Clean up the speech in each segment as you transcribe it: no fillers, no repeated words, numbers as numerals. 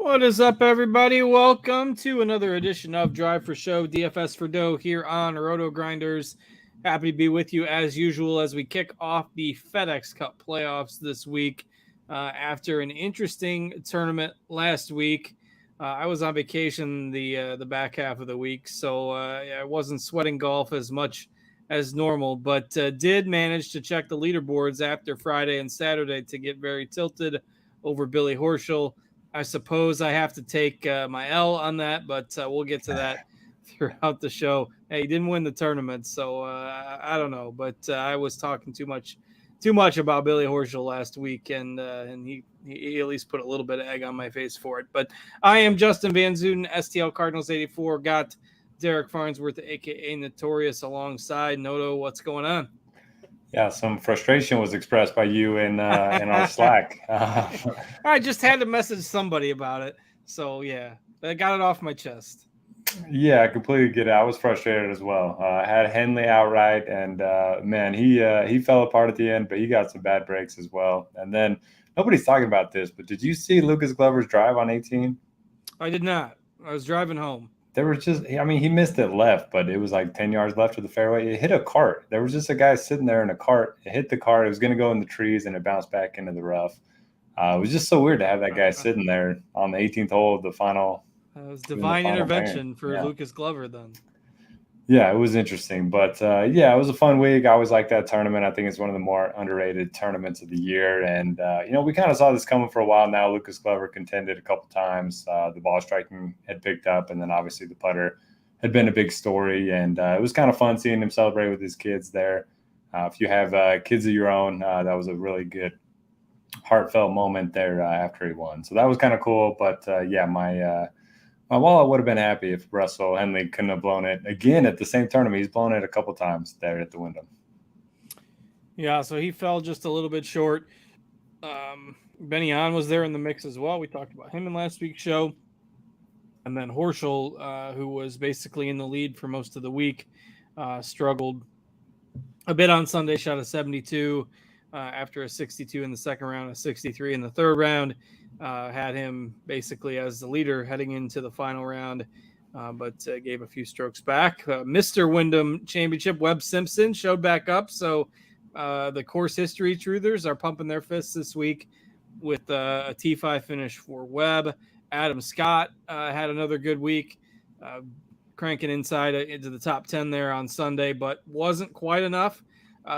What is up, everybody? Welcome to another edition of Drive for Show, DFS for Dough here on RotoGrinders. Happy to be with you as usual as we kick off the FedEx Cup playoffs this week. After an interesting tournament last week, I was on vacation the back half of the week, so I wasn't sweating golf as much as normal, but did manage to check the leaderboards after Friday and Saturday to get very tilted over Billy Horschel. I suppose I have to take my L on that, but we'll get to that throughout the show. Hey, he didn't win the tournament, so I don't know. But I was talking too much about Billy Horschel last week, and he at least put a little bit of egg on my face for it. But I am Justin Van Zuiden, STL Cardinals 84. Got Derek Farnsworth, aka Notorious, alongside. Noto, what's going on? Yeah, some frustration was expressed by you in our Slack. I just had to message somebody about it. So, yeah, I got it off my chest. Yeah, I completely get it. I was frustrated as well. I had Henley outright, and man, he fell apart at the end, but he got some bad breaks as well. And then nobody's talking about this, but did you see Lucas Glover's drive on 18? I did not. I was driving home. There was he missed it left, but it was like 10 yards left of the fairway. It hit a cart. There was just a guy sitting there in a cart. It hit the cart. It was going to go in the trees, and it bounced back into the rough. It was just so weird to have that guy sitting there on the 18th hole of the final. It was divine intervention for Lucas Glover then. Yeah, it was interesting. But, yeah, it was a fun week. I always like that tournament. I think it's one of the more underrated tournaments of the year. And, we kind of saw this coming for a while now. Lucas Glover contended a couple times. The ball striking had picked up, and then obviously the putter had been a big story. And it was kind of fun seeing him celebrate with his kids there. If you have kids of your own, that was a really good, heartfelt moment there after he won. So that was kind of cool. But, my wallet would have been happy if Russell Henley couldn't have blown it again at the same tournament. He's blown it a couple times there at the Wyndham. Yeah, so he fell just a little bit short. Benny On was there in the mix as well. We talked about him in last week's show. And then Horschel, who was basically in the lead for most of the week, struggled a bit on Sunday, shot a 72 after a 62 in the second round, a 63 in the third round. Had him basically as the leader heading into the final round, but gave a few strokes back. Mr. Wyndham Championship, Webb Simpson, showed back up. So the course history truthers are pumping their fists this week with a T5 finish for Webb. Adam Scott had another good week, cranking inside into the top 10 there on Sunday, but wasn't quite enough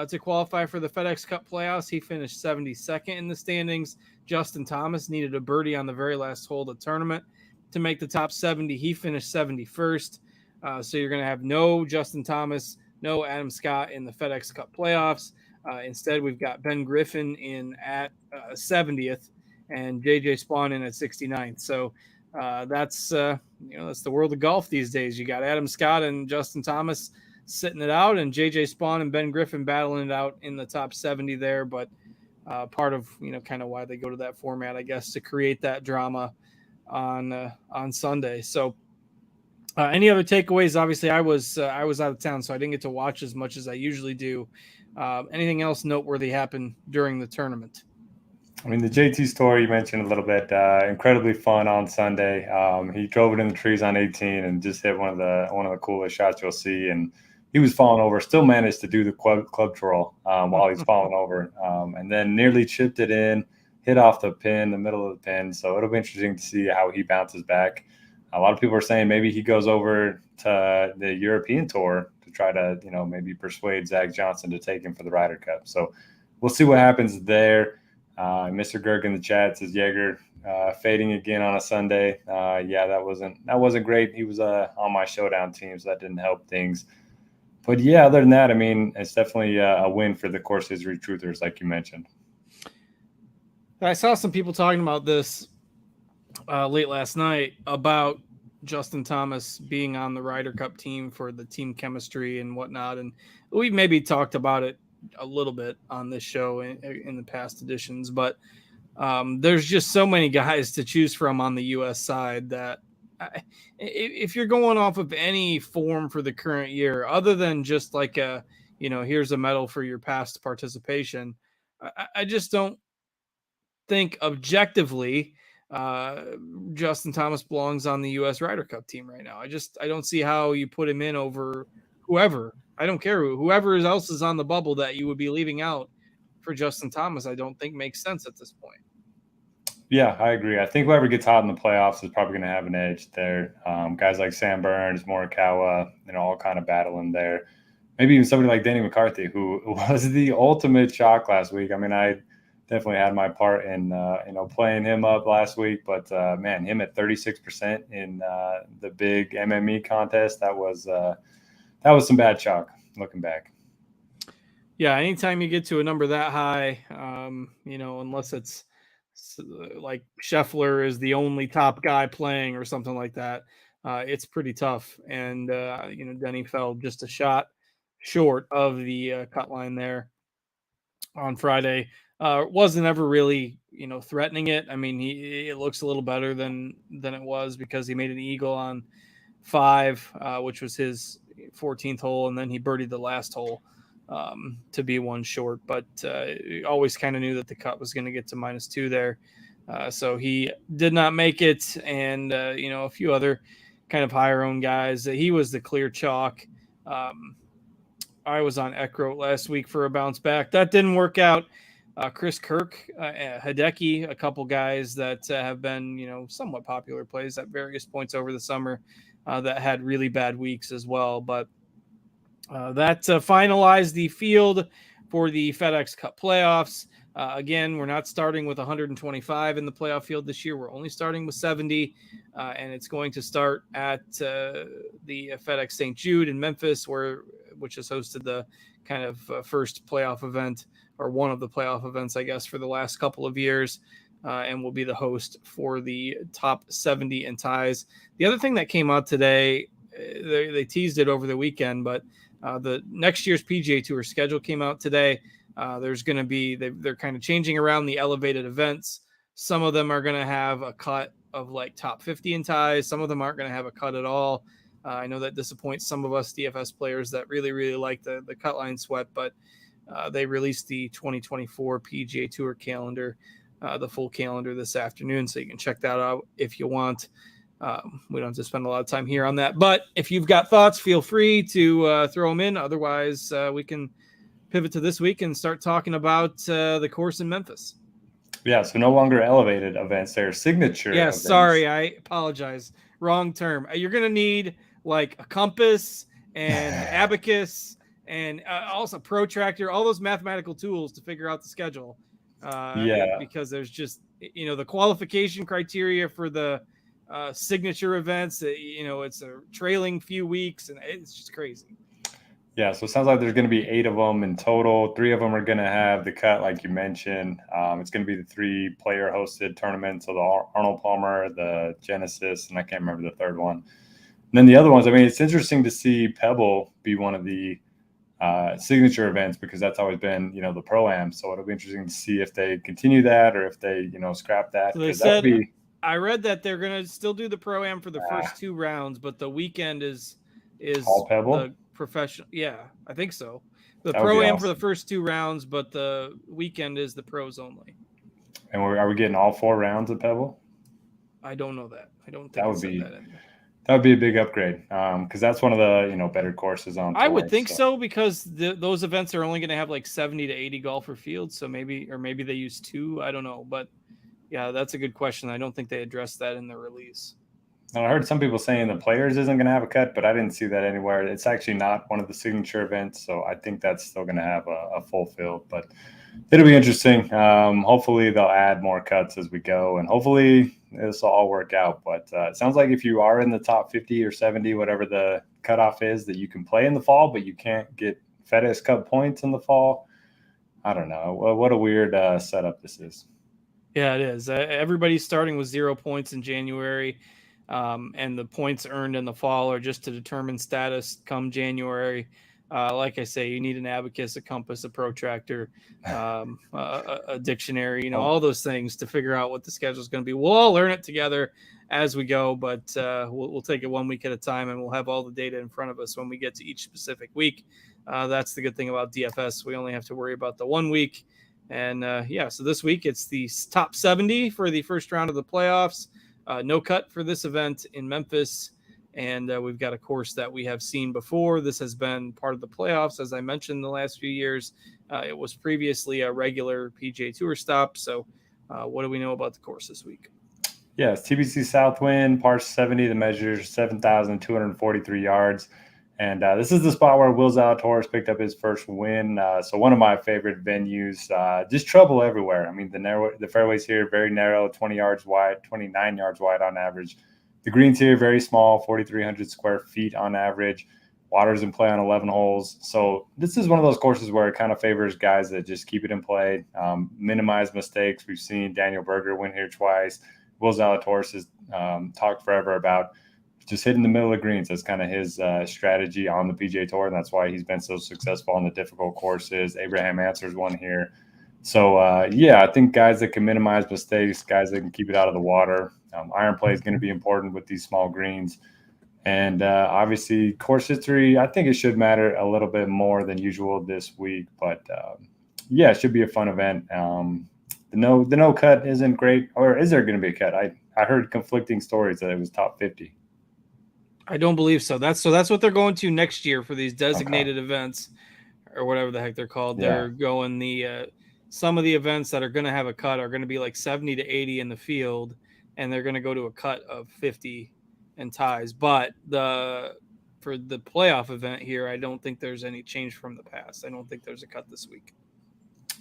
to qualify for the FedEx Cup playoffs. He finished 72nd in the standings. Justin Thomas needed a birdie on the very last hole of the tournament to make the top 70. He finished 71st. So you're going to have no Justin Thomas, no Adam Scott in the FedEx Cup playoffs. Instead, we've got Ben Griffin in at 70th and JJ Spawn in at 69th. So that's the world of golf these days. You got Adam Scott and Justin Thomas sitting it out, and JJ Spawn and Ben Griffin battling it out in the top 70 there. But part of kind of why they go to that format, I guess, to create that drama on Sunday. So any other takeaways? Obviously, I was out of town, so I didn't get to watch as much as I usually do. Anything else noteworthy happened during the tournament? I mean, the JT story you mentioned a little bit, incredibly fun on Sunday. He drove it in the trees on 18 and just hit one of the coolest shots you'll see. And he was falling over, still managed to do the club twirl while he's falling over, and then nearly chipped it in, hit off the pin, the middle of the pin. So it'll be interesting to see how he bounces back. A lot of people are saying maybe he goes over to the European Tour to try to, maybe persuade Zach Johnson to take him for the Ryder Cup. So we'll see what happens there. Mr. Gerg in the chat says Jaeger fading again on a Sunday. That wasn't great. He was on my showdown team, so that didn't help things. But yeah, other than that, I mean, it's definitely a win for the course history truthers, like you mentioned. I saw some people talking about this late last night about Justin Thomas being on the Ryder Cup team for the team chemistry and whatnot. And we maybe talked about it a little bit on this show in the past editions, but there's just so many guys to choose from on the U.S. side that if you're going off of any form for the current year, other than just like here's a medal for your past participation, I just don't think objectively Justin Thomas belongs on the U.S. Ryder Cup team right now. I don't see how you put him in over whoever. I don't care whoever else is on the bubble that you would be leaving out for Justin Thomas. I don't think makes sense at this point. Yeah, I agree. I think whoever gets hot in the playoffs is probably going to have an edge there. Guys like Sam Burns, Morikawa, all kind of battling there. Maybe even somebody like Denny McCarthy, who was the ultimate shock last week. I mean, I definitely had my part in playing him up last week, but man, him at 36% in the big MME contest, that was some bad chalk looking back. Yeah, anytime you get to a number that high, unless it's like Scheffler is the only top guy playing or something like that, it's pretty tough. And Denny fell just a shot short of the cut line there on Friday. Wasn't ever really threatening it. I mean, it looks a little better than it was because he made an eagle on 5, which was his 14th hole, and then he birdied the last hole to be one short. But always kind of knew that the cut was going to get to -2 there. So he did not make it, and a few other kind of higher owned guys. He was the clear chalk. I was on Eckroat last week for a bounce back. That didn't work out. Chris Kirk, Hideki, a couple guys that have been, somewhat popular plays at various points over the summer that had really bad weeks as well. But that finalized the field for the FedEx Cup playoffs. Again, we're not starting with 125 in the playoff field this year. We're only starting with 70, and it's going to start at the FedEx St. Jude in Memphis, which has hosted the kind of first playoff event, or one of the playoff events, I guess, for the last couple of years, and will be the host for the top 70 in ties. The other thing that came out today, they teased it over the weekend, but the next year's PGA Tour schedule came out today. There's going to be, they're kind of changing around the elevated events. Some of them are going to have a cut of like top 50 in ties. Some of them aren't going to have a cut at all. I know that disappoints some of us DFS players that really, really like the cut line sweat, but they released the 2024 PGA Tour calendar, the full calendar this afternoon. So you can check that out if you want. We don't have to spend a lot of time here on that, but if you've got thoughts, feel free to throw them in. Otherwise, we can pivot to this week and start talking about the course in Memphis. Yeah, so no longer elevated events, they're signature events. Sorry, I apologize. Wrong term. You're going to need like a compass and abacus and also protractor, all those mathematical tools to figure out the schedule. Because there's just, the qualification criteria for the signature events, it's a trailing few weeks, and it's just crazy. Yeah, so it sounds like there's going to be 8 of them in total. 3 of them are going to have the cut, like you mentioned. It's going to be the 3 player-hosted tournaments, so the Arnold Palmer, the Genesis, and I can't remember the third one. And then the other ones, I mean, it's interesting to see Pebble be one of the signature events because that's always been, the Pro-Am. So it'll be interesting to see if they continue that or if they, scrap that. So they said, I read that they're going to still do the Pro-Am for the first 2 rounds, but the weekend is all Pebble? The professional. Yeah, I think so. The Pro-Am for the first 2 rounds, but the weekend is the pros only. And are we getting all 4 rounds of Pebble? I don't know that. I don't think that would be a big upgrade because that's one of the better courses on tour. I would think so because those events are only going to have like 70 to 80 golfer fields, so maybe they use 2. I don't know, but yeah, that's a good question. I don't think they addressed that in the release. And I heard some people saying the Players isn't going to have a cut, but I didn't see that anywhere. It's actually not one of the signature events, so I think that's still going to have a full field. But it'll be interesting. Hopefully they'll add more cuts as we go, and hopefully this will all work out. But it sounds like if you are in the top 50 or 70, whatever the cutoff is, that you can play in the fall, but you can't get FedEx Cup points in the fall. I don't know. What a weird setup this is. Yeah, it is. Everybody's starting with 0 points in January. And the points earned in the fall are just to determine status come January. Like I say, you need an abacus, a compass, a protractor, a dictionary, all those things to figure out what the schedule is going to be. We'll all learn it together as we go, but we'll take it 1 week at a time, and we'll have all the data in front of us when we get to each specific week. That's the good thing about DFS. We only have to worry about the 1 week, And so this week it's the top 70 for the first round of the playoffs. No cut for this event in Memphis. And we've got a course that we have seen before. This has been part of the playoffs, as I mentioned, the last few years. It was previously a regular PGA Tour stop. So what do we know about the course this week? Yeah, it's TPC Southwind, par 70. The measure is 7,243 yards. And this is the spot where Will Zalatoris picked up his first win. So one of my favorite venues. Just trouble everywhere. I mean, the fairways here very narrow, 20 yards wide, 29 yards wide on average. The greens here very small, 4,300 square feet on average. Water's in play on 11 holes. So this is one of those courses where it kind of favors guys that just keep it in play, minimize mistakes. We've seen Daniel Berger win here twice. Will Zalatoris has talked forever about just hitting the middle of greens. That's kind of his strategy on the PGA Tour, and that's why he's been so successful on the difficult courses. Abraham Answer's won here. So, I think guys that can minimize mistakes, guys that can keep it out of the water. Iron play is going to be important with these small greens. And obviously, course history, I think it should matter a little bit more than usual this week. But, it should be a fun event. The no cut isn't great. Or is there going to be a cut? I heard conflicting stories that it was top 50. I don't believe so. That's what they're going to next year for these designated events or whatever the heck they're called. Yeah. They're going some of the events that are going to have a cut are going to be like 70 to 80 in the field, and they're going to go to a cut of 50 and ties. But for the playoff event here, I don't think there's any change from the past. I don't think there's a cut this week.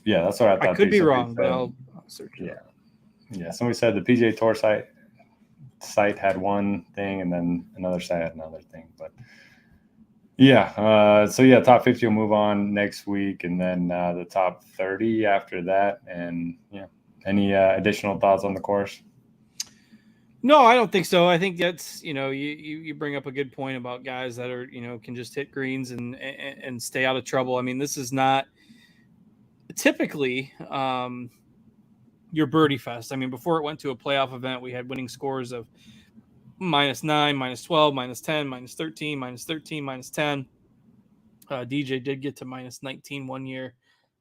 Yeah, that's what I thought. I could be wrong, but I'll search it. Yeah. Somebody said the PGA Tour site had one thing, and then another site had another thing. But top 50 will move on next week, and then the top 30 after that. And any additional thoughts on the course? No, I don't think so. I think that's, you bring up a good point about guys that are, can just hit greens and stay out of trouble. I mean, this is not typically your birdie fest. I mean, before it went to a playoff event, we had winning scores of -9, -12, -10, -13, -13, -10. DJ did get to -19 one year,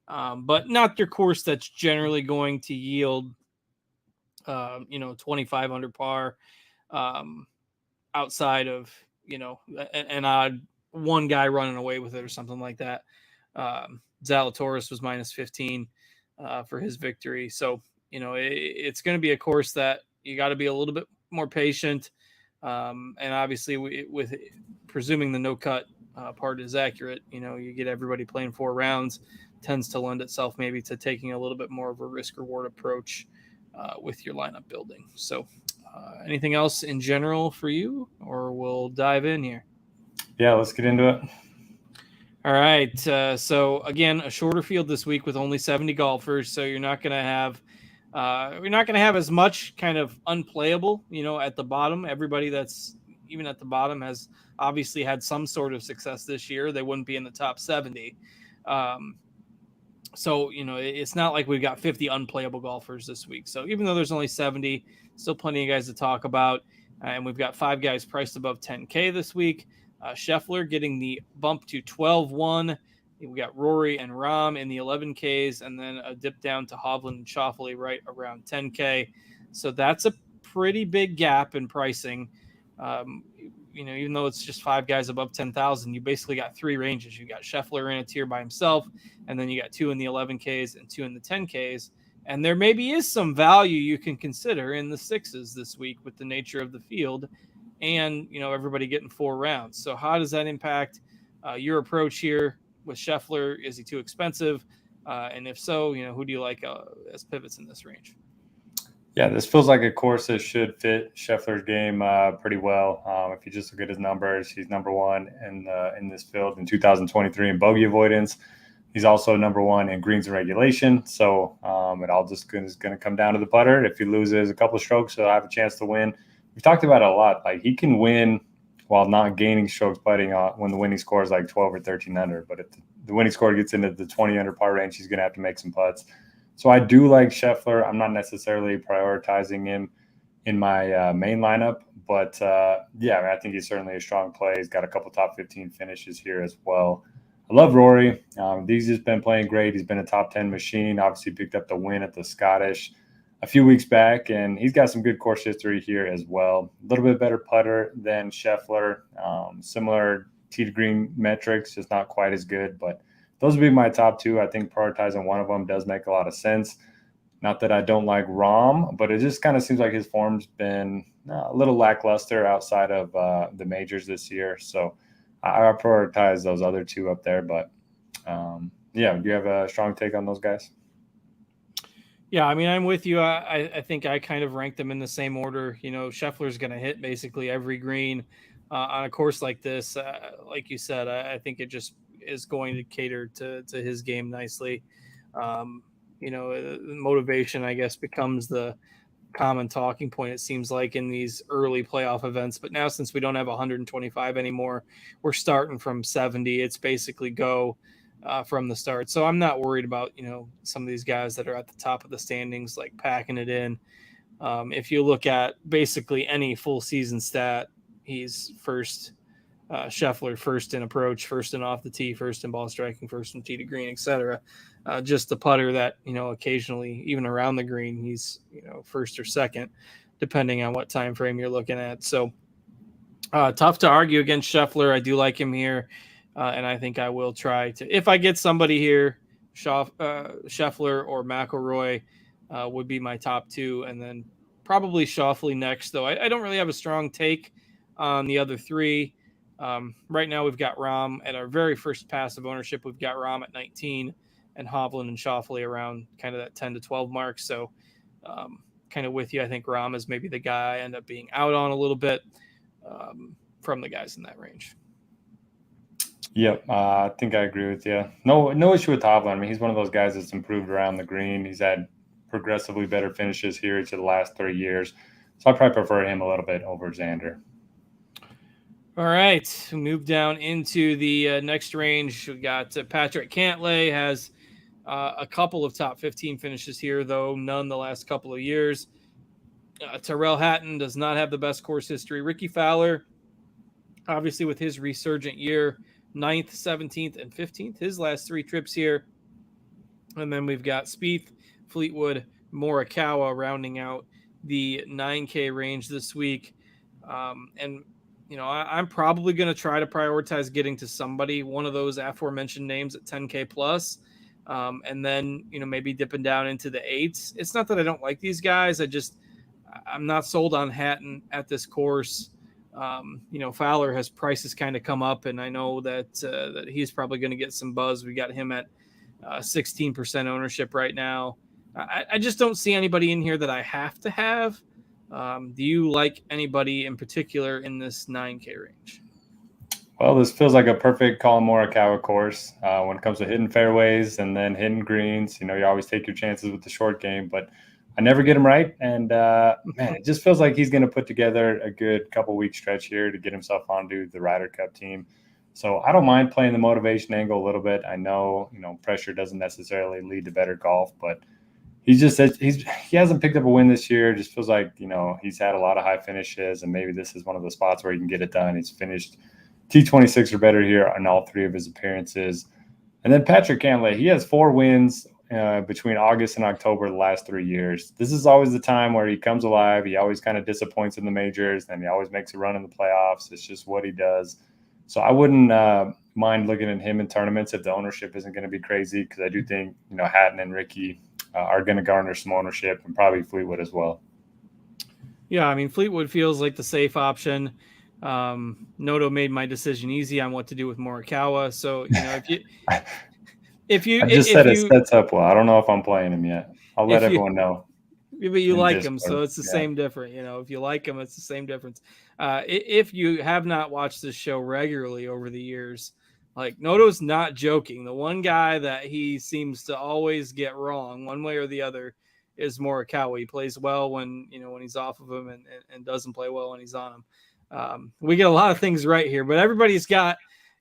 but not your course that's generally going to yield 25 under par, outside of, an odd one guy running away with it or something like that. Zalatoris was -15 for his victory. So, it's going to be a course that you got to be a little bit more patient. And obviously with presuming the no cut part is accurate, you get everybody playing 4 rounds, tends to lend itself maybe to taking a little bit more of a risk reward approach with your lineup building. So anything else in general for you, or we'll dive in here? Yeah, let's get into it. All right. So again, a shorter field this week with only 70 golfers. So you're not going to have as much kind of unplayable, at the bottom. Everybody that's even at the bottom has obviously had some sort of success this year. They wouldn't be in the top 70. So, it's not like we've got 50 unplayable golfers this week. So even though there's only 70, still plenty of guys to talk about. And we've got 5 guys priced above 10K this week. Scheffler getting the bump to 12-1. We got Rory and Rahm in the 11Ks, and then a dip down to Hovland and Schauffele right around 10K. So that's a pretty big gap in pricing. Even though it's just 5 guys above 10,000, you basically got 3 ranges. You got Scheffler in a tier by himself, and then you got 2 in the 11Ks and 2 in the 10Ks. And there maybe is some value you can consider in the 6s this week with the nature of the field and, everybody getting 4 rounds. So how does that impact your approach here with Scheffler? Is he too expensive? And if so, who do you like as pivots in this range? Yeah, this feels like a course that should fit Scheffler's game pretty well. If you just look at his numbers, he's number 1 in this field in 2023 in bogey avoidance. He's also number 1 in greens and regulation. So it all just is going to come down to the putter. If he loses a couple of strokes, he'll have a chance to win. We've talked about it a lot. Like, he can win while not gaining strokes putting when the winning score is like 12 or 13 under. But if the winning score gets into the 20 under par range, he's going to have to make some putts. So I do like Scheffler. I'm not necessarily prioritizing him in my main lineup. But, I think he's certainly a strong play. He's got a couple top 15 finishes here as well. I love Rory. He's just been playing great. He's been a top 10 machine. Obviously picked up the win at the Scottish a few weeks back, and he's got some good course history here as well. A little bit better putter than Scheffler. Similar tee to green metrics, just not quite as good. But those would be my top two. I think prioritizing one of them does make a lot of sense. Not that I don't like Rahm, but it just kind of seems like his form's been a little lackluster outside of the majors this year. So I prioritize those other two up there. But yeah, do you have a strong take on those guys? Yeah, I mean, I'm with you. I think I kind of ranked them in the same order. Scheffler's going to hit basically every green on a course like this. Like you said, I think it just is going to cater to his game nicely. Motivation, I guess, becomes the common talking point, it seems like, in these early playoff events. But now, since we don't have 125 anymore, we're starting from 70. It's basically go from the start. So I'm not worried about, some of these guys that are at the top of the standings, like packing it in. If you look at basically any full season stat, he's first. Scheffler first in approach, first in off the tee, first in ball striking, first in tee to green, etc. Just the putter that, occasionally even around the green, he's, first or second, depending on what time frame you're looking at. So tough to argue against Scheffler. I do like him here, and I think I will try to, if I get somebody here, Scheffler or McIlroy would be my top two, and then probably Schauffele next, though I don't really have a strong take on the other three. Right now, we've got Rahm at our very first pass of ownership. We've got Rahm at 19 and Hovland and Schauffele around kind of that 10 to 12 mark. So kind of with you, I think Rahm is maybe the guy I end up being out on a little bit from the guys in that range. Yep, I think I agree with you. No issue with Hovland. I mean, he's one of those guys that's improved around the green. He's had progressively better finishes here each of the last 3 years. So I probably prefer him a little bit over Xander. All right, we move down into the next range. We got Patrick Cantlay has a couple of top 15 finishes here, though none the last couple of years. Tyrrell Hatton does not have the best course history. Ricky Fowler, obviously with his resurgent year, 9th, 17th, and 15th, his last 3 trips here. And then we've got Spieth, Fleetwood, Morikawa rounding out the 9K range this week. I'm probably going to try to prioritize getting to somebody, one of those aforementioned names at 10K plus, and then, maybe dipping down into the 8s. It's not that I don't like these guys. I'm not sold on Hatton at this course. Fowler has prices kind of come up, and I know that he's probably going to get some buzz. We got him at 16% ownership right now. I just don't see anybody in here that I have to have. Do you like anybody in particular in this 9K range? Well, this feels like a perfect Colin Morikawa course when it comes to hitting fairways and then hitting greens. You always take your chances with the short game, but I never get him right. And, man, it just feels like he's going to put together a good couple-week stretch here to get himself onto the Ryder Cup team. So I don't mind playing the motivation angle a little bit. I know, pressure doesn't necessarily lead to better golf, but he hasn't picked up a win this year. It just feels like, he's had a lot of high finishes, and maybe this is one of the spots where he can get it done. He's finished T26 or better here on all 3 of his appearances. And then Patrick Cantlay, he has 4 wins between August and October the last 3 years. This is always the time where he comes alive. He always kind of disappoints in the majors, and he always makes a run in the playoffs. It's just what he does. So I wouldn't mind looking at him in tournaments if the ownership isn't going to be crazy, because I do think, Hatton and Ricky are going to garner some ownership, and probably Fleetwood as well. Yeah, I mean, Fleetwood feels like the safe option. Noto made my decision easy on what to do with Morikawa. So, if you I just said it sets up well. I don't know if I'm playing him yet. I'll let everyone know. But you like him, so it's the same difference. If you like him, it's the same difference. If you have not watched this show regularly over the years, like, Noto's not joking. The one guy that he seems to always get wrong, one way or the other, is Morikawa. He plays well when he's off of him, and doesn't play well when he's on him. We get a lot of things right here, but everybody's got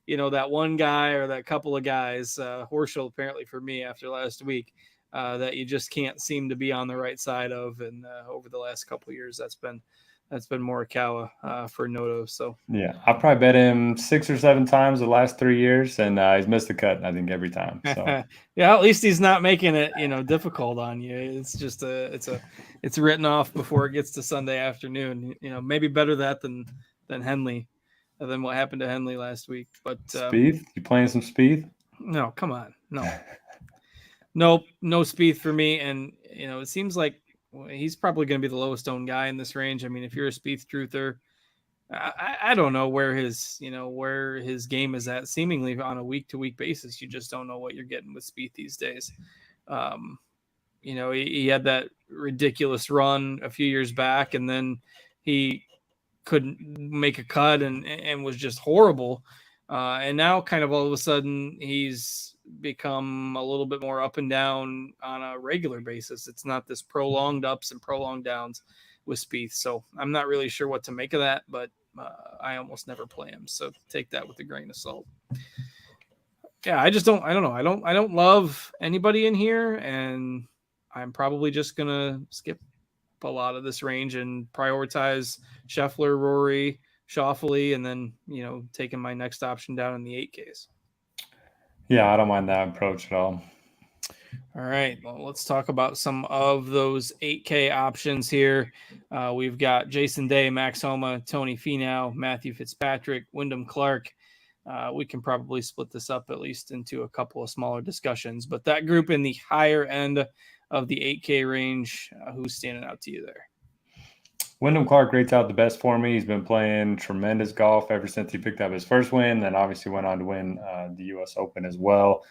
that one guy or that couple of guys. Horschel, apparently for me after last week, that you just can't seem to be on the right side of. And over the last couple of years, that's been that's been Morikawa for Noto. So yeah, I probably bet him 6 or 7 times the last 3 years, and he's missed the cut, I think, every time. So yeah, at least he's not making it, difficult on you. It's just it's written off before it gets to Sunday afternoon. Maybe better that than Henley, than what happened to Henley last week. But Spieth, you playing some Spieth? No, come on, no. Nope, no Spieth for me. And, it seems like he's probably going to be the lowest owned guy in this range. I mean, if you're a Spieth truther, I don't know where his game is at. Seemingly on a week-to-week basis, you just don't know what you're getting with Spieth these days. He had that ridiculous run a few years back, and then he couldn't make a cut and was just horrible. And now kind of all of a sudden he's become a little bit more up and down on a regular basis. It's not this prolonged ups and prolonged downs with Spieth. So I'm not really sure what to make of that, but I almost never play him. So take that with a grain of salt. Yeah, I don't know. I don't love anybody in here, and I'm probably just going to skip a lot of this range and prioritize Scheffler, Rory, Schauffele, and then, taking my next option down in the 8Ks. Yeah, I don't mind that approach at all. All right, well, let's talk about some of those 8K options here. We've got Jason Day, Max Homa, Tony Finau, Matthew Fitzpatrick, Wyndham Clark. We can probably split this up at least into a couple of smaller discussions, but that group in the higher end of the 8K range, who's standing out to you there? Wyndham Clark rates out the best for me. He's been playing tremendous golf ever since he picked up his first win, and obviously went on to win the U.S. Open as well.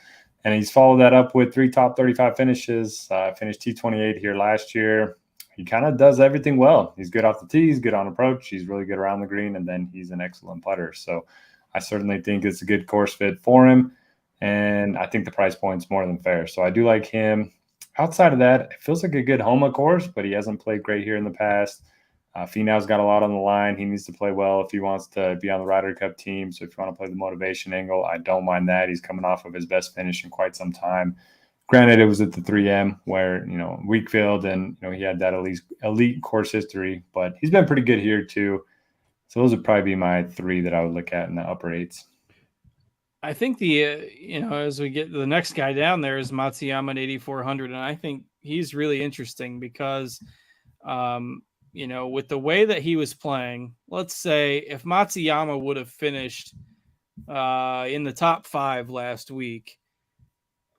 And he's followed that up with 3 top 35 finishes. Finished T28 here last year. He kind of does everything well. He's good off the tee. He's good on approach. He's really good around the green, and then he's an excellent putter. So I certainly think it's a good course fit for him, and I think the price point's more than fair. So I do like him. Outside of that, it feels like a good Homa course, but he hasn't played great here in the past. Finau's got a lot on the line. He needs to play well if he wants to be on the Ryder Cup team. So if you want to play the motivation angle, I don't mind that. He's coming off of his best finish in quite some time. Granted, it was at the 3M where, weak field, and, he had that elite course history, but he's been pretty good here too. So those would probably be my 3 that I would look at in the upper 8s. I think as we get the next guy down there is Matsuyama at 8,400. And I think he's really interesting because, with the way that he was playing, let's say if Matsuyama would have finished in the top 5 last week,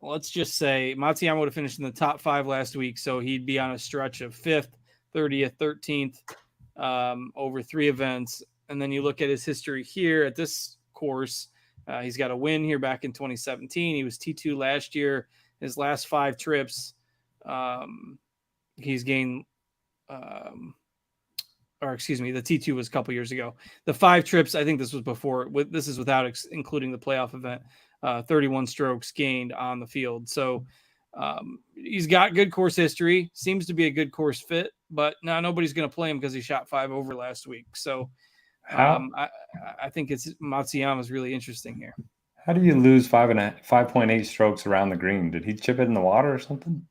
let's just say Matsuyama would have finished in the top 5 last week. So he'd be on a stretch of 5th, 30th, 13th over 3 events. And then you look at his history here at this course. He's got a win here back in 2017. He was T2 last year. His last 5 trips, he's gained, the T2 was a couple years ago. The 5 trips, I think this was before. This is without including the playoff event. 31 strokes gained on the field. So he's got good course history. Seems to be a good course fit, but now nobody's going to play him because he shot 5 over last week. So I think it's Matsuyama's really interesting here. How do you lose 5.8 strokes around the green? Did he chip it in the water or something?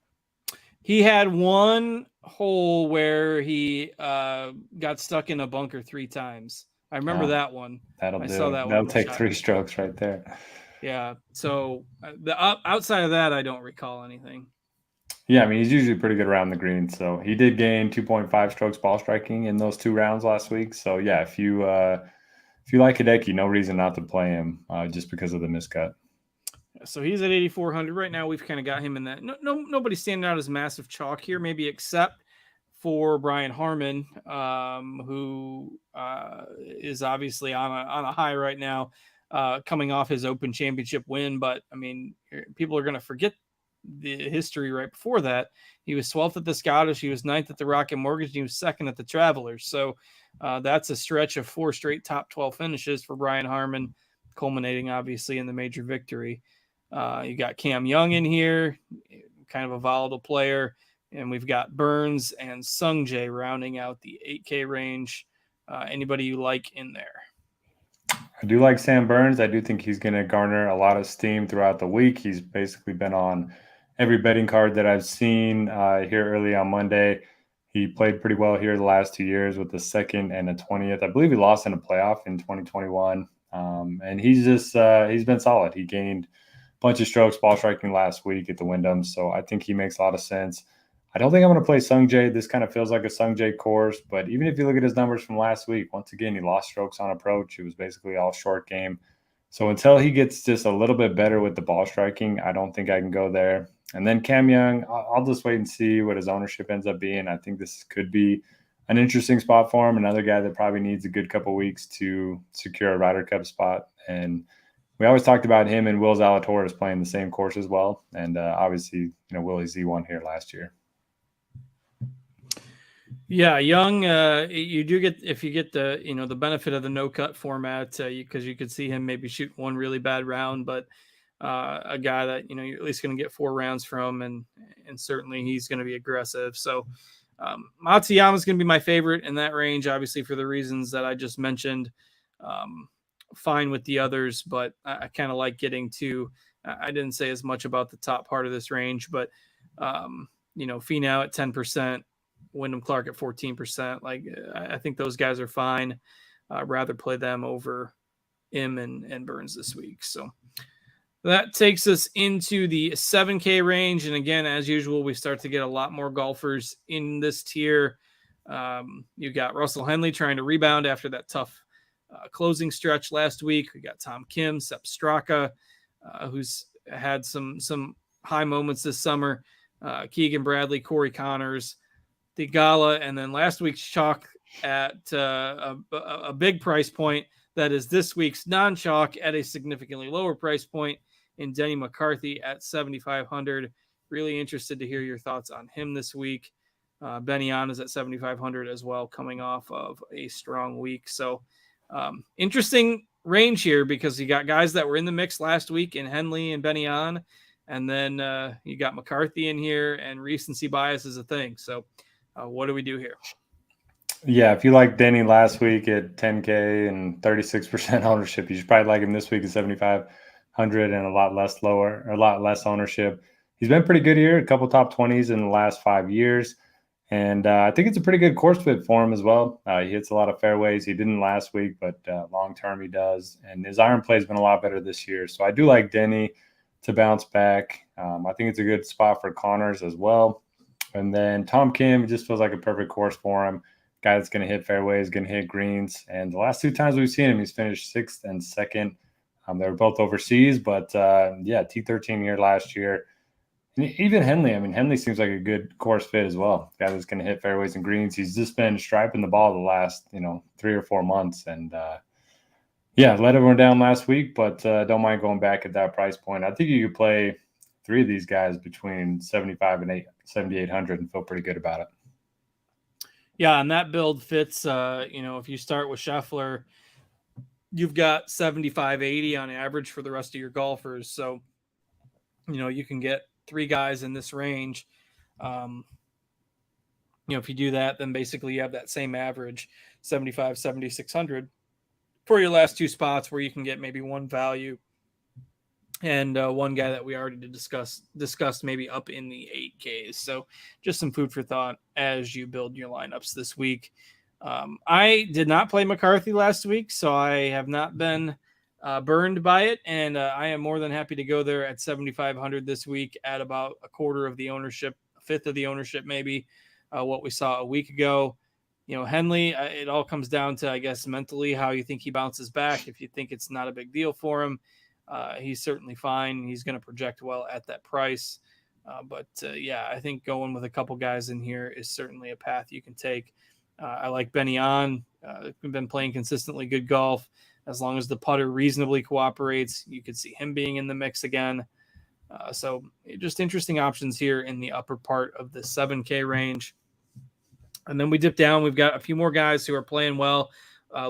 He had one hole where he got stuck in a bunker 3 times. I remember that one. That'll take 3 strokes right there. Yeah. So outside of that, I don't recall anything. Yeah, I mean, he's usually pretty good around the green. So he did gain 2.5 strokes ball striking in those 2 rounds last week. So yeah, if you like Hideki, no reason not to play him just because of the miscut. So he's at 8,400 right now. We've kind of got him in that. Nobody's standing out as massive chalk here, maybe except for Brian Harman, who is obviously on a high right now, coming off his Open Championship win. But I mean, people are going to forget the history right before that. He was 12th at the Scottish, he was 9th at the Rocket Mortgage, and he was 2nd at the Travelers. So that's a stretch of 4 straight top 12 finishes for Brian Harman, culminating obviously in the major victory. You got Cam Young in here, kind of a volatile player, and we've got Burns and Sungjae rounding out the 8K range. Anybody you like in there? I do like Sam Burns. I do think he's going to garner a lot of steam throughout the week. He's basically been on every betting card that I've seen here early on Monday. He played pretty well here the last 2 years with the 2nd and a 20th. I believe he lost in a playoff in 2021. And he's just he's been solid. He gained a bunch of strokes ball striking last week at the Wyndham, so I think he makes a lot of sense. I don't think I'm going to play Sung Jae. This kind of feels like a Sung Jae course, but even if you look at his numbers from last week, once again, he lost strokes on approach. It was basically all short game. So until he gets just a little bit better with the ball striking, I don't think I can go there. And then Cam Young, I'll just wait and see what his ownership ends up being. I think this could be an interesting spot for him. Another guy that probably needs a good couple weeks to secure a Ryder Cup spot. And we always talked about him and Will Zalatoris playing the same course as well. And obviously, Willie Z won here last year. Yeah, Young, you do get, if you get the, the benefit of the no cut format, because you could see him maybe shoot one really bad round, but a guy that, you're at least going to get 4 rounds from, and certainly he's going to be aggressive. So Matsuyama is going to be my favorite in that range, obviously for the reasons that I just mentioned. Fine with the others, but I kind of like getting to, I didn't say as much about the top part of this range, but, Finau at 10%, Wyndham Clark at 14%. Like, I think those guys are fine. I'd rather play them over Im and Burns this week. So that takes us into the 7K range. And again, as usual, we start to get a lot more golfers in this tier. You got Russell Henley trying to rebound after that tough closing stretch last week. We got Tom Kim, Sepp Straka, who's had some high moments this summer. Keegan Bradley, Corey Connors, the Gala, and then last week's chalk at a big price point that is this week's non-chalk at a significantly lower price point in Denny McCarthy at 7,500. Really interested to hear your thoughts on him this week. Benny On is at 7,500 as well, coming off of a strong week. So interesting range here, because you got guys that were in the mix last week in Henley and Benny On, and then you got McCarthy in here, and recency bias is a thing. So what do we do here? Yeah, if you like Denny last week at 10K and 36% ownership, you should probably like him this week at 7,500 and a lot less ownership. He's been pretty good here, a couple top 20s in the last 5 years. And I think it's a pretty good course fit for him as well. He hits a lot of fairways. He didn't last week, but long-term he does. And his iron play has been a lot better this year. So I do like Denny to bounce back. I think it's a good spot for Connors as well. And then Tom Kim just feels like a perfect course for him. Guy that's going to hit fairways, going to hit greens. And the last 2 times we've seen him, he's finished 6th and 2nd. They were both overseas, but T13 here last year. And even Henley, Henley seems like a good course fit as well. Guy that's going to hit fairways and greens. He's just been striping the ball the last, 3 or 4 months. And let everyone down last week, but don't mind going back at that price point. I think you could play 3 of these guys between 75 and 7,800 and feel pretty good about it. Yeah, and that build fits. If you start with Scheffler, you've got 75-80 on average for the rest of your golfers. So, you can get 3 guys in this range. If you do that, then basically you have that same average, 75, 7,600 for your last 2 spots, where you can get maybe one value and one guy that we already discussed maybe up in the 8Ks. So just some food for thought as you build your lineups this week. I did not play McCarthy last week, so I have not been burned by it, and I am more than happy to go there at 7,500 this week at about a quarter of the ownership, a fifth of the ownership maybe, what we saw a week ago. Henley, it all comes down to, I guess, mentally how you think he bounces back. If you think it's not a big deal for him, he's certainly fine. He's going to project well at that price. I think going with a couple guys in here is certainly a path you can take. I like Benny On. Been playing consistently good golf. As long as the putter reasonably cooperates, you could see him being in the mix again. So just interesting options here in the upper part of the 7K range. And then we dip down. We've got a few more guys who are playing well.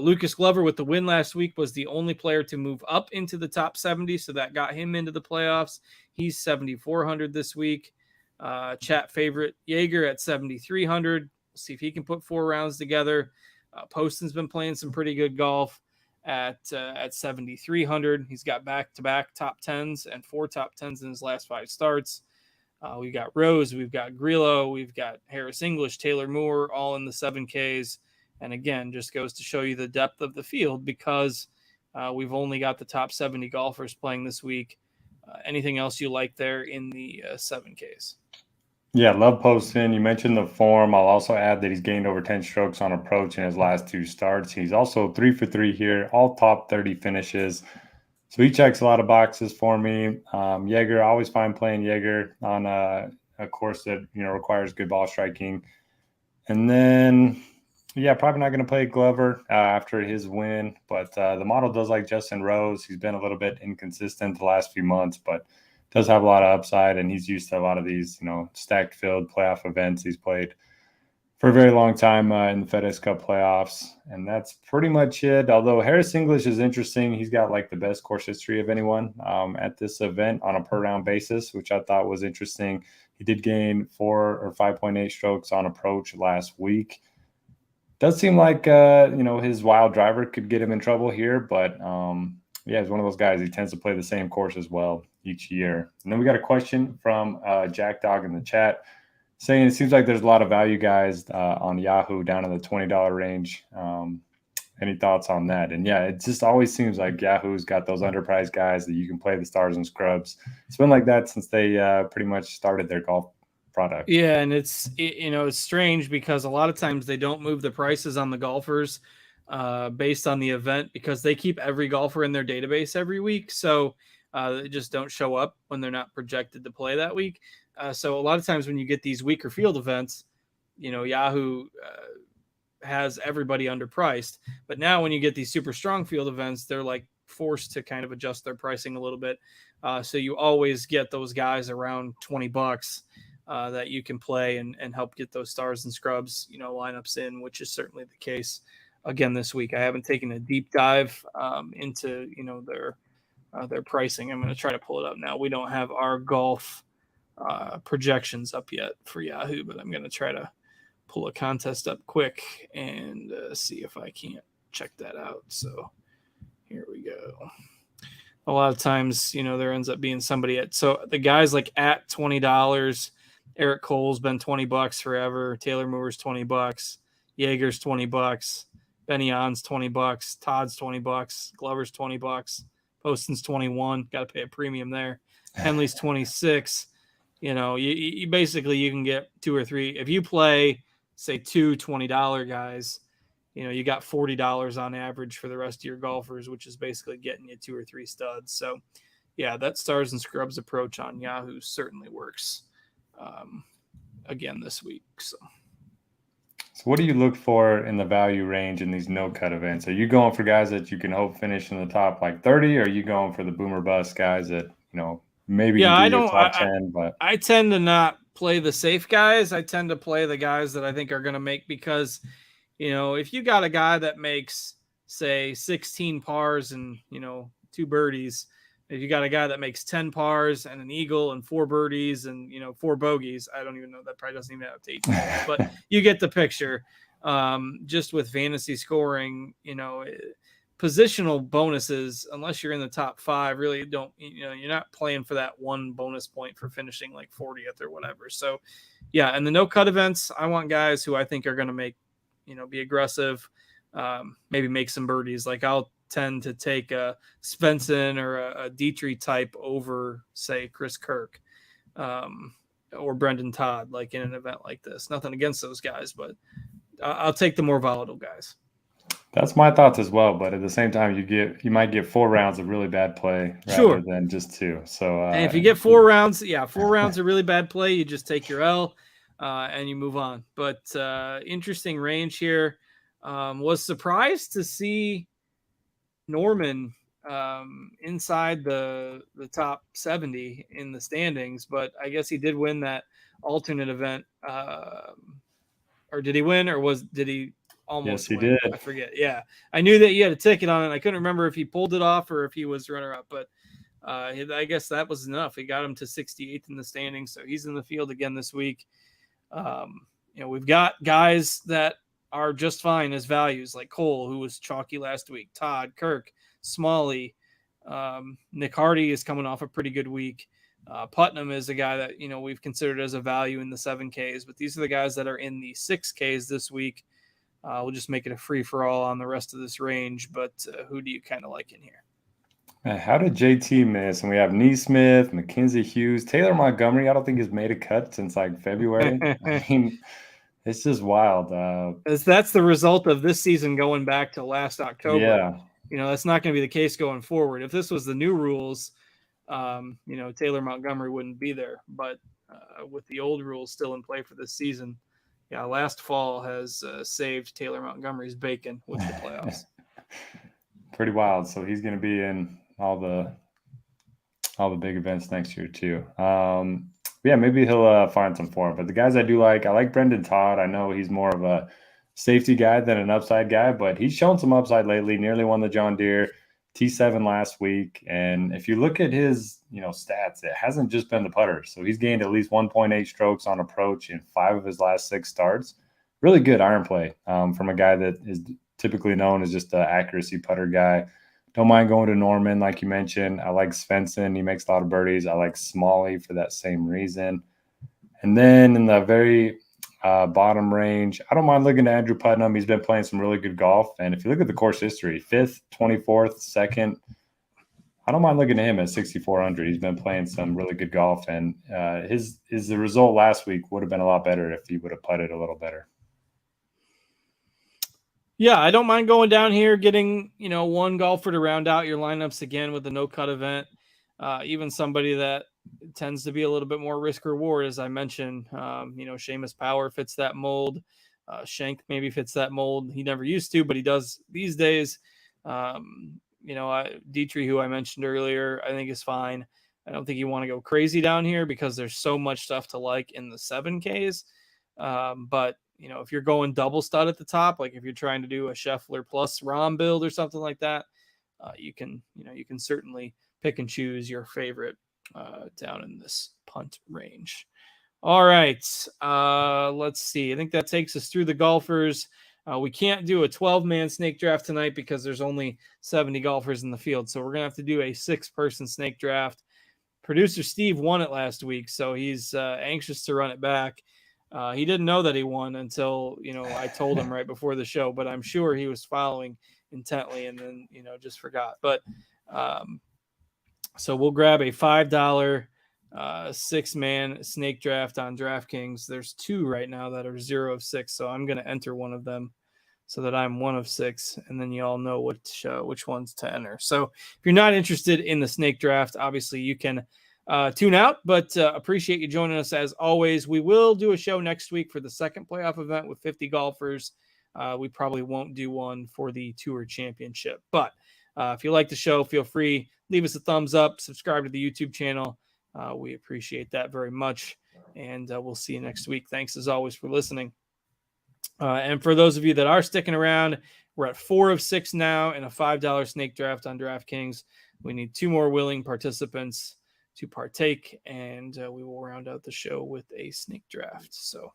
Lucas Glover, with the win last week, was the only player to move up into the top 70, so that got him into the playoffs. He's 7,400 this week. Chat favorite Jaeger at 7,300. See if he can put 4 rounds together. Poston's been playing some pretty good golf at 7,300. He's got back-to-back top 10s and 4 top 10s in his last 5 starts. We've got Rose, we've got Grillo, we've got Harris English, Taylor Moore, all in the 7Ks. And again, just goes to show you the depth of the field because we've only got the top 70 golfers playing this week. Anything else you like there in the 7Ks? Yeah, love posting. You mentioned the form. I'll also add that he's gained over 10 strokes on approach in his last 2 starts. He's also 3 for 3 here, all top 30 finishes. So he checks a lot of boxes for me. Jaeger, I always find playing Jaeger on a course that requires good ball striking. And then, yeah, probably not going to play Glover after his win. But the model does like Justin Rose. He's been a little bit inconsistent the last few months, but does have a lot of upside, and he's used to a lot of these, stacked field playoff events. He's played for a very long time in the FedEx Cup playoffs, and that's pretty much it. Although Harris English is interesting. He's got like the best course history of anyone at this event on a per round basis, which I thought was interesting. He did gain 4 or 5.8 strokes on approach last week. Does seem like, his wild driver could get him in trouble here, but yeah, he's one of those guys. He tends to play the same course as well each year. And then we got a question from Jack Dog in the chat saying it seems like there's a lot of value guys on Yahoo down in the $20 range. Any thoughts on that? And yeah, it just always seems like Yahoo's got those underpriced guys that you can play the stars and scrubs. It's been like that since they pretty much started their golf product. Yeah, and it's strange because a lot of times they don't move the prices on the golfers based on the event because they keep every golfer in their database every week. So they just don't show up when they're not projected to play that week. So a lot of times when you get these weaker field events, Yahoo has everybody underpriced. But now when you get these super strong field events, they're like forced to kind of adjust their pricing a little bit. So you always get those guys around $20 that you can play and help get those stars and scrubs, lineups in, which is certainly the case again this week. I haven't taken a deep dive into, their pricing. I'm going to try to pull it up now. We don't have our golf projections up yet for Yahoo, but I'm going to try to pull a contest up quick and see if I can't check that out. So here we go. A lot of times, there ends up being somebody so the guys like at $20, Eric Cole's been $20 forever. Taylor Moore's $20. Jaeger's $20. Benny On's $20. Todd's $20. Glover's $20. Poston's 21. Got to pay a premium there. Henley's 26. You basically you can get 2 or 3. If you play, say, 2 $20 guys, you got $40 on average for the rest of your golfers, which is basically getting you 2 or 3 studs. So, yeah, that stars and scrubs approach on Yahoo certainly works again this week. So what do you look for in the value range in these no-cut events? Are you going for guys that you can hope finish in the top like 30, or are you going for the boomer bust guys that, maybe you do your top 10? But I tend to not play the safe guys. I tend to play the guys that I think are going to make because, if you got a guy that makes, say, 16 pars and, 2 birdies, if you got a guy that makes 10 pars and an eagle and 4 birdies and, 4 bogeys, I don't even know. That probably doesn't even have 18 holes, but you get the picture. Just with fantasy scoring, positional bonuses, unless you're in the top 5, really don't, you're not playing for that one bonus point for finishing like 40th or whatever. So, yeah, and the no-cut events, I want guys who I think are going to make, be aggressive, maybe make some birdies. Like I'll tend to take a Svensson or a Dietrich type over, say, Chris Kirk or Brendan Todd, like in an event like this. Nothing against those guys, but I'll take the more volatile guys. That's my thoughts as well. But at the same time, you might get 4 rounds of really bad play rather than just 2. So and if you get 4 rounds, 4 rounds of really bad play, you just take your L and you move on. But interesting range here. Was surprised to see Norman inside the top 70 in the standings, but I guess he did win that alternate event. Or did he win, or did he almost win? Did. I forget. Yeah, I knew that he had a ticket on it. I couldn't remember if he pulled it off or if he was runner-up, but I guess that was enough. He got him to 68th in the standings, so he's in the field again this week. We've got guys that are just fine as values, like Cole, who was chalky last week, Todd, Kirk, Smalley, Nick Hardy is coming off a pretty good week. Putnam is a guy that, we've considered as a value in the 7Ks, but these are the guys that are in the 6Ks this week. We'll just make it a free-for-all on the rest of this range, but who do you kind of like in here? How did JT miss? And we have Neesmith, Mackenzie Hughes, Taylor Montgomery. I don't think he's made a cut since like February. I mean, it's just wild. That's the result of this season going back to last October. Yeah. That's not going to be the case going forward. If this was the new rules, Taylor Montgomery wouldn't be there. But with the old rules still in play for this season, last fall has saved Taylor Montgomery's bacon with the playoffs. Pretty wild. So he's going to be in all the big events next year too. Maybe he'll find some form. But the guys I like Brendan Todd. I know he's more of a safety guy than an upside guy, but he's shown some upside lately. Nearly won the John Deere T7 last week. And if you look at his, stats, it hasn't just been the putter. So he's gained at least 1.8 strokes on approach in 5 of his last 6 starts. Really good iron play from a guy that is typically known as just an accuracy putter guy. Don't mind going to Norman, like you mentioned. I like Svensson. He makes a lot of birdies. I like Smalley for that same reason. And then in the very bottom range, I don't mind looking at Andrew Putnam. He's been playing some really good golf. And if you look at the course history, 5th, 24th, 2nd, I don't mind looking at him at 6,400. He's been playing some really good golf. And the result last week would have been a lot better if he would have putted a little better. Yeah, I don't mind going down here, getting, one golfer to round out your lineups again with the no-cut event. Even somebody that tends to be a little bit more risk-reward, as I mentioned. Seamus Power fits that mold. Shank maybe fits that mold. He never used to, but he does these days. Dietrich, who I mentioned earlier, I think is fine. I don't think you want to go crazy down here because there's so much stuff to like in the 7Ks. But if you're going double stud at the top, like if you're trying to do a Scheffler plus Rahm build or something like that, you can certainly pick and choose your favorite down in this punt range. All right. Let's see. I think that takes us through the golfers. We can't do a 12-man snake draft tonight because there's only 70 golfers in the field. So we're going to have to do a 6-person snake draft. Producer Steve won it last week, so he's anxious to run it back. He didn't know that he won until, I told him right before the show, but I'm sure he was following intently and then, just forgot. But so we'll grab a $5 6-man snake draft on DraftKings. There's 2 right now that are 0 of 6. So I'm going to enter one of them so that I'm 1 of 6. And then you all know which ones to enter. So if you're not interested in the snake draft, obviously you can tune out, but appreciate you joining us as always. We will do a show next week for the second playoff event with 50 golfers. We probably won't do one for the Tour Championship, but if you like the show, feel free, leave us a thumbs up, subscribe to the YouTube channel. We appreciate that very much, and we'll see you next week. Thanks as always for listening. And for those of you that are sticking around, we're at 4 of 6 now in a $5 snake draft on DraftKings. We need 2 more willing participants to partake, and we will round out the show with a snake draft. So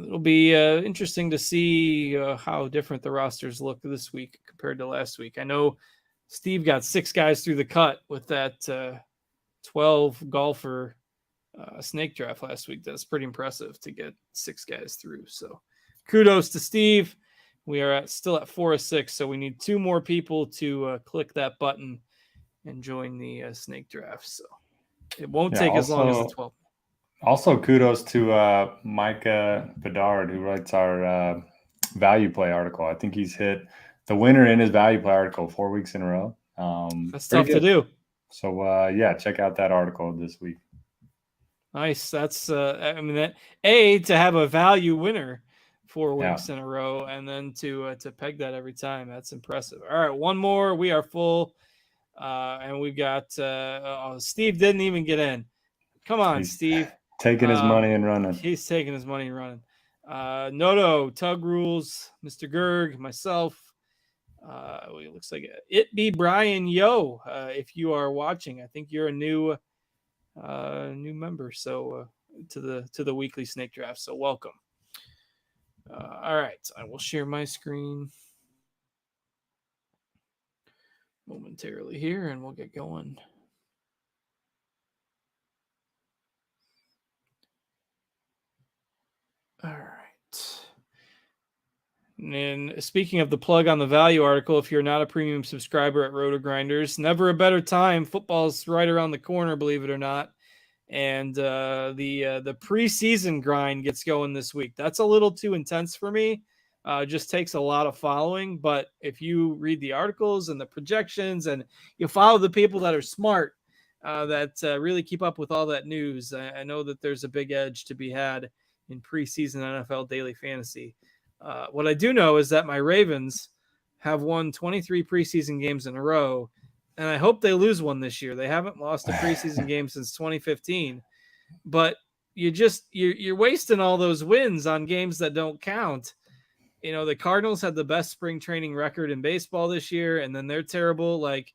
it'll be interesting to see how different the rosters look this week compared to last week. I know Steve got 6 guys through the cut with that 12 golfer snake draft last week. That's pretty impressive to get 6 guys through. So kudos to Steve. We are still at 4 of 6, so we need 2 more people to click that button and join the snake draft. So it won't take as long as the 12. Also, kudos to Micah Bedard, who writes our value play article. I think he's hit the winner in his value play article 4 weeks in a row. That's tough to do. So, check out that article this week. Nice. That's, to have a value winner 4 weeks in a row and then to peg that every time. That's impressive. All right, one more. We are full. And we've got Steve didn't even get in. Come on, Steve. Taking his money and running. He's taking his money and running. Noto, Tug Rules, Mr. Gerg, myself. It looks like it be Brian Yo. If you are watching, I think you're a new member. So to the weekly snake draft. So welcome. All right, I will share my screen momentarily here and we'll get going. All right. And then speaking of the plug on the value article, if you're not a premium subscriber at RotoGrinders, never a better time. Football's right around the corner, believe it or not. And the preseason grind gets going this week. That's a little too intense for me. Just takes a lot of following. But if you read the articles and the projections and you follow the people that are smart, that really keep up with all that news, I know that there's a big edge to be had in preseason NFL daily fantasy. What I do know is that my Ravens have won 23 preseason games in a row, and I hope they lose one this year. They haven't lost a preseason game since 2015, but you're wasting all those wins on games that don't count. You know, the Cardinals had the best spring training record in baseball this year, and then they're terrible. Like,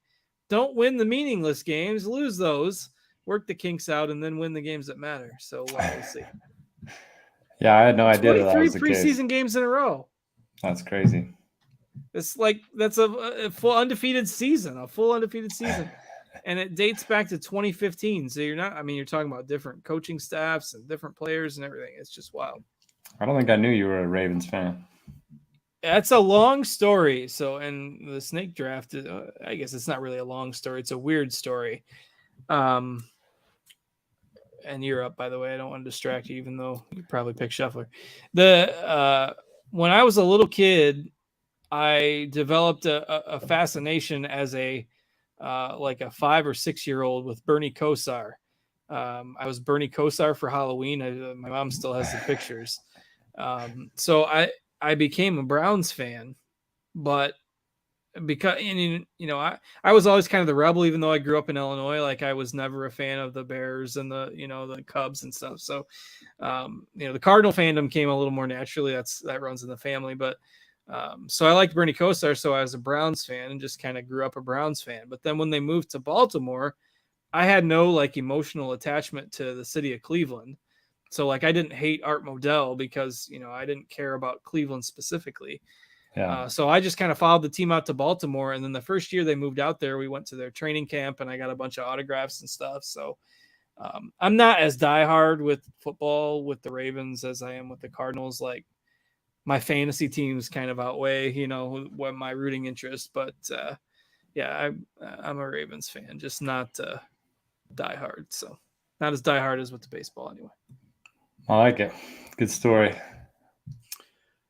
don't win the meaningless games, lose those, work the kinks out, and then win the games that matter. So we'll see. Yeah, I had no idea that was the 23 case. preseason games in a row. That's crazy. It's like that's a full undefeated season, and it dates back to 2015. So you're talking about different coaching staffs and different players and everything. It's just wild. I don't think I knew you were a Ravens fan. That's a long story. So, and the snake draft, I guess it's not really a long story. It's a weird story. And you're up, by the way. I don't want to distract you, even though you probably picked Scheffler. When I was a little kid, I developed a fascination as like a 5 or 6 year old with Bernie Kosar. I was Bernie Kosar for Halloween. My mom still has the pictures. So I became a Browns fan, but because, I was always kind of the rebel, even though I grew up in Illinois. Like, I was never a fan of the Bears and the Cubs and stuff. So, the Cardinal fandom came a little more naturally. That runs in the family, but so I liked Bernie Kosar. So I was a Browns fan and just kind of grew up a Browns fan. But then when they moved to Baltimore, I had no like emotional attachment to the city of Cleveland. So like, I didn't hate Art Modell because, I didn't care about Cleveland specifically. Yeah. So I just kind of followed the team out to Baltimore. And then the first year they moved out there, we went to their training camp and I got a bunch of autographs and stuff. So I'm not as diehard with football with the Ravens as I am with the Cardinals. Like, my fantasy teams kind of outweigh, what my rooting interest. But yeah, I'm a Ravens fan, just not diehard. So not as diehard as with the baseball anyway. I like it. Good story.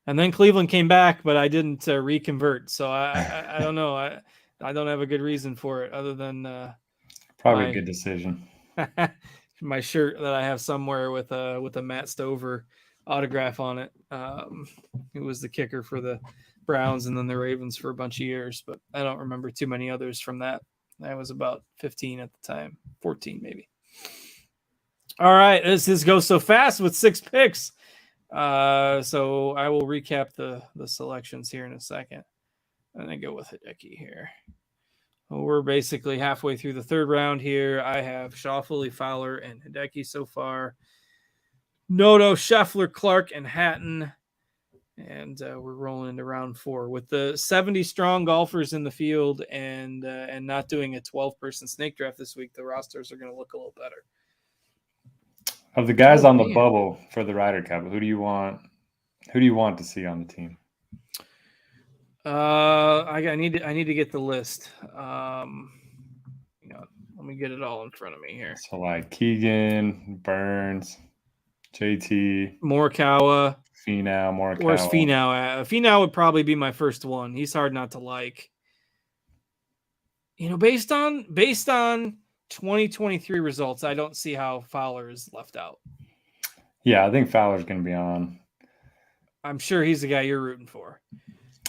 And then Cleveland came back, but I didn't reconvert. So I don't know. I don't have a good reason for it other than probably a good decision. My shirt that I have somewhere with a Matt Stover autograph on it. It was the kicker for the Browns and then the Ravens for a bunch of years, but I don't remember too many others from that. I was about 15 at the time, 14 maybe. All right, this goes so fast with 6 picks. So I will recap the selections here in a second. And then go with Hideki here. Well, we're basically halfway through the third round here. I have Schauffele, Fowler, and Hideki so far. Noto, Scheffler, Clark, and Hatton. And we're rolling into round 4 with the 70 strong golfers in the field and not doing a 12-person snake draft this week. The rosters are going to look a little better. Of the guys on the bubble for the Ryder Cup, who do you want to see on the team? I need to get the list. Let me get it all in front of me here. So like Keegan, Burns, JT, Morikawa. Finau. Where's Finau at? Finau would probably be my first one. He's hard not to like. Based on 2023 results, I don't see how Fowler is left out. Yeah, I think Fowler's going to be on. I'm sure he's the guy you're rooting for.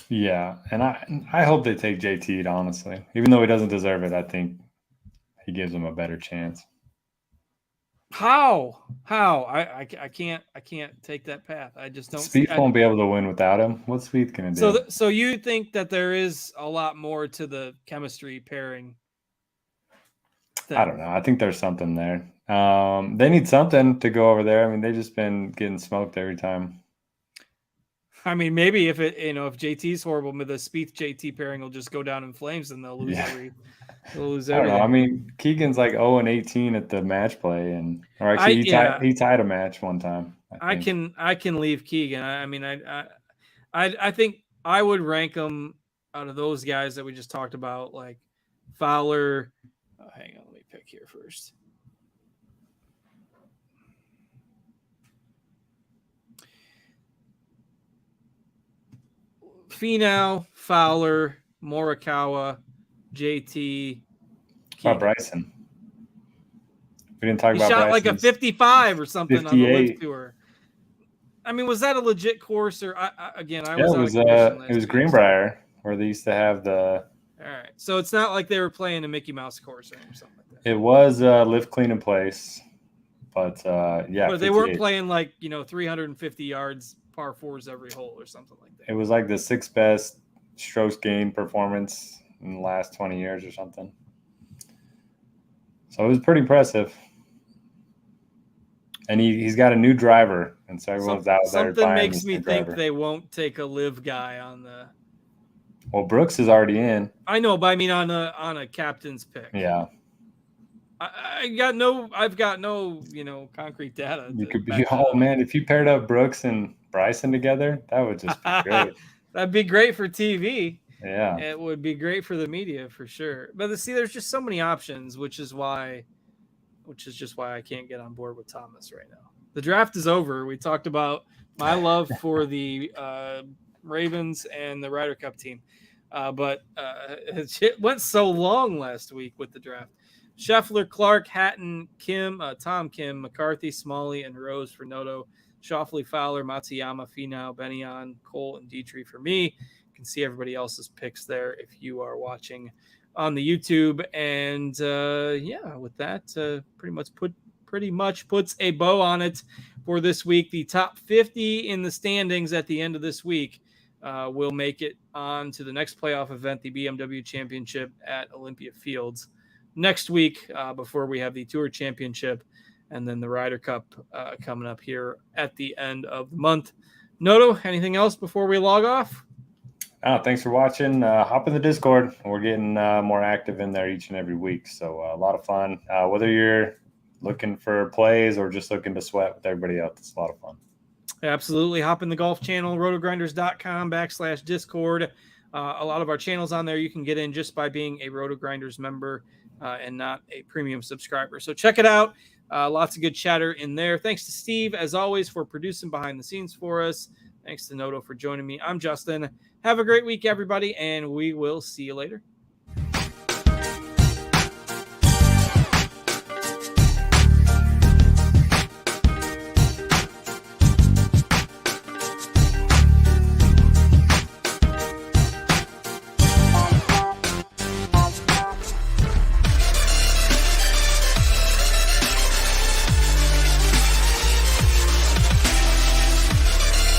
Yeah, and I hope they take JT, honestly. Even though he doesn't deserve it, I think he gives them a better chance. How? I can't take that path. I just don't. Spieth won't be able to win without him. What's Spieth going to do? So you think that there is a lot more to the chemistry pairing? I don't know. I think there's something there. They need something to go over there. I mean, they've just been getting smoked every time. I mean, maybe if if JT's horrible, the Spieth JT pairing will just go down in flames and they'll lose they'll lose I don't everything. know. I mean, Keegan's like 0-18 at the match play, or actually he tied a match one time. I can leave Keegan. I think I would rank him out of those guys that we just talked about, like Fowler. Hang on, let me pick here first. Finau, Fowler, Morikawa, JT. About Bryson. We didn't talk about shot Bryson's like a 55 or something 58. on the LIV Tour. I mean, was that a legit course or it was Greenbrier where they used to have the. All right, so it's not like they were playing a Mickey Mouse course or something like that. It was lift, clean, in place, but But 58. they weren't playing like 350 yards par fours every hole or something like that. It was like the 6th best strokes gained performance in the last 20 years or something. So it was pretty impressive. And he's got a new driver, and so everyone's out there. Something makes me think they won't take a live guy on the. Well, Brooks is already in. I know, but I mean on a captain's pick. Yeah. I've got no concrete data. You could be man, if you paired up Brooks and Bryson together, that would just be great. That'd be great for TV. Yeah. It would be great for the media for sure. But there's just so many options, which is just why I can't get on board with Thomas right now. The draft is over. We talked about my love for the Ravens and the Ryder Cup team. But it went so long last week with the draft. Scheffler, Clark, Hatton, Kim, Tom Kim, McCarthy, Smalley, and Rose for Noto. Schauffele, Fowler, Matsuyama, Finau, Benyon, Cole, and Dietrich for me. You can see everybody else's picks there if you are watching on the YouTube. And with that, pretty much puts a bow on it for this week. The top 50 in the standings at the end of this week will make it on to the next playoff event, the BMW Championship at Olympia Fields next week, before we have the Tour Championship and then the Ryder Cup coming up here at the end of the month. Noto, anything else before we log off? Thanks for watching. Hop in the Discord. We're getting more active in there each and every week. So a lot of fun. Whether you're looking for plays or just looking to sweat with everybody else, it's a lot of fun. Absolutely. Hop in the golf channel, rotogrinders.com/Discord. A lot of our channels on there you can get in just by being a RotoGrinders member and not a premium subscriber. So check it out. Lots of good chatter in there. Thanks to Steve, as always, for producing behind the scenes for us. Thanks to Noto for joining me. I'm Justin. Have a great week, everybody, and we will see you later.